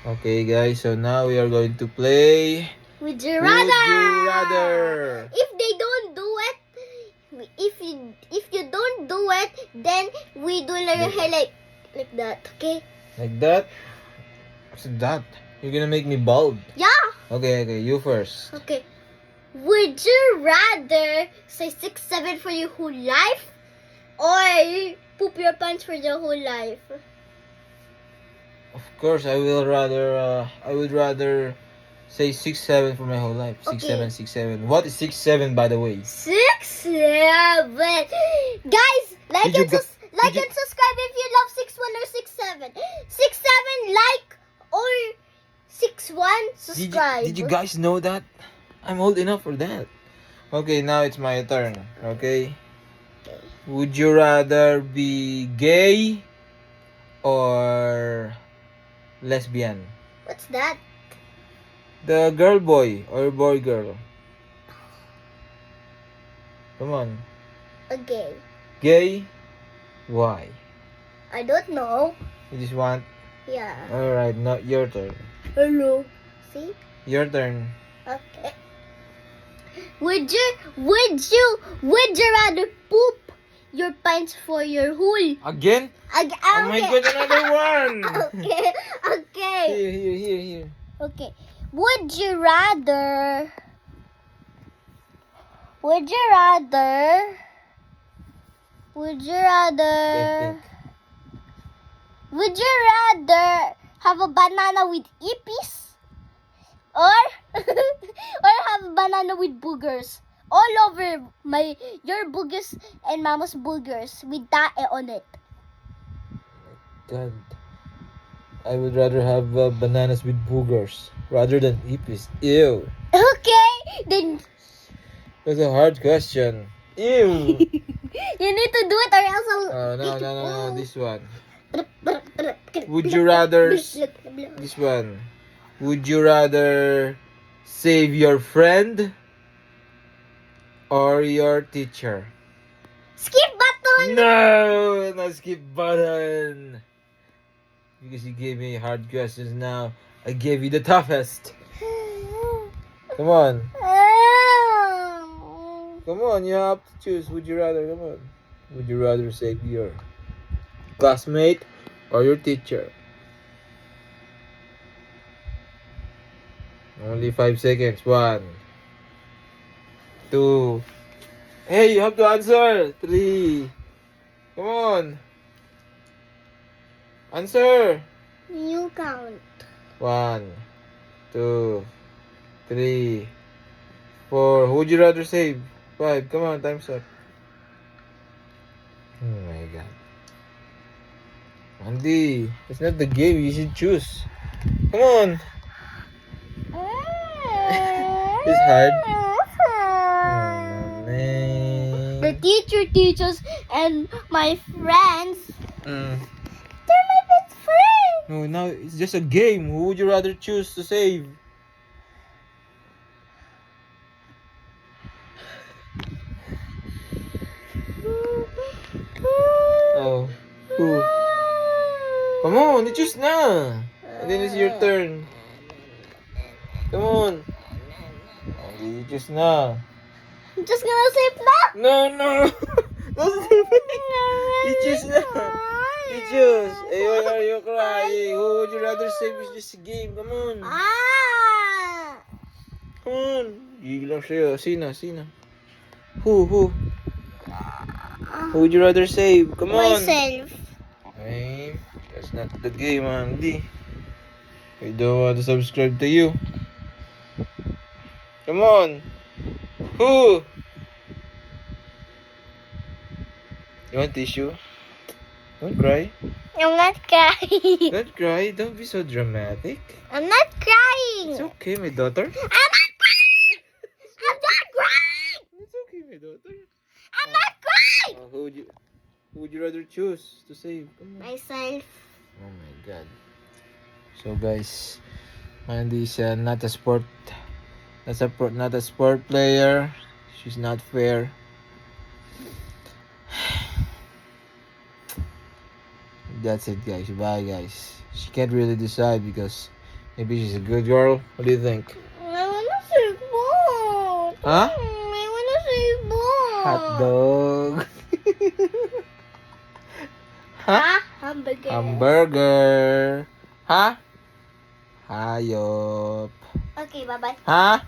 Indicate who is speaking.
Speaker 1: Okay, guys. So now we are going to play.
Speaker 2: Would you
Speaker 1: Would
Speaker 2: rather?
Speaker 1: you rather?
Speaker 2: If they don't do it, if you don't do it, then we do like that. Okay?
Speaker 1: Like that? What's that? You're gonna make me bald.
Speaker 2: Yeah.
Speaker 1: Okay. You first.
Speaker 2: Okay. Would you rather say 6'7" for your whole life, or poop your pants for your whole life?
Speaker 1: Of course, I would rather say 6'7" for my whole life.
Speaker 2: Okay.
Speaker 1: 6'7". What is 6'7", by the way?
Speaker 2: 6'7". Guys, like
Speaker 1: Did you
Speaker 2: and subscribe if you love 6'1" or 6'7". 6'7", like, or 6'1", subscribe.
Speaker 1: Did you guys know that? I'm old enough for that. Okay, now it's my turn. Okay. Would you rather be gay or lesbian?
Speaker 2: What's that?
Speaker 1: The girl boy or boy girl? Come on.
Speaker 2: Okay.
Speaker 1: Gay? Why?
Speaker 2: I don't know.
Speaker 1: You just want?
Speaker 2: Yeah.
Speaker 1: Alright, not your turn.
Speaker 2: Hello. See?
Speaker 1: Your turn.
Speaker 2: Okay. Would you rather poop your pants for your whole?
Speaker 1: Again? Oh my god, another one!
Speaker 2: Okay.
Speaker 1: Here.
Speaker 2: Okay. Would you rather? Would you rather have a banana with ipis, or or have a banana with boogers all over your boogers and mama's boogers with tae on it?
Speaker 1: God. I would rather have bananas with boogers rather than ipis. Ew.
Speaker 2: Okay, then
Speaker 1: That's a hard question. Ew.
Speaker 2: you need to do it or else I'll
Speaker 1: No. This one. Would you rather this one? Would you rather save your friend or your teacher?
Speaker 2: Skip button.
Speaker 1: No skip button. Because you gave me hard questions now. I gave you the toughest. Come on. Come on, you have to choose. Would you rather? Come on. Would you rather save your classmate or your teacher? Only 5 seconds. 1, 2. Hey, you have to answer. 3. Come on. Answer.
Speaker 2: You count.
Speaker 1: 1, 2, 3, 4. Who would you rather save? 5. Come on, time's up. Oh my god. Andy, it's not the game. You should choose. Come on. It's hard. Oh, man.
Speaker 2: The teacher teaches and my friends.
Speaker 1: Mm.
Speaker 2: They're my best friends.
Speaker 1: No, now it's just a game. Who would you rather choose to save? Oh, who? Come on, you choose na. And then it's your turn. Come on. Andy, you choose na.
Speaker 2: I'm just gonna save now.
Speaker 1: No. Don't save it. You choose na. You choose. Hey, why are you crying? Who would you rather save? It's just a game. Come on. Come on. Gigil lang sa'yo. Sino? Who? Who would you rather save? Come on.
Speaker 2: Myself.
Speaker 1: Hey, that's not the game, Andy. I don't want to subscribe to you. Come on. Who? You want tissue? Don't cry.
Speaker 2: I'm not crying.
Speaker 1: Don't cry. Don't be so dramatic.
Speaker 2: I'm not crying.
Speaker 1: It's okay, my daughter.
Speaker 2: I'm not crying. I'm not crying.
Speaker 1: It's okay, my daughter.
Speaker 2: I'm not crying.
Speaker 1: Who would you rather choose to save? Come on.
Speaker 2: Myself.
Speaker 1: Oh my god. So guys, Mandy is not a sport. Not a sport player. She's not fair. That's it, guys. Bye, guys. She can't really decide because Maybe she's a good girl. What do you think?
Speaker 2: I wanna say both.
Speaker 1: Huh?
Speaker 2: I wanna say both.
Speaker 1: Hot dog.
Speaker 2: Ha? Hamburger.
Speaker 1: Hamburger. Ha? Hayop.
Speaker 2: Okay, bye-bye.
Speaker 1: Ha?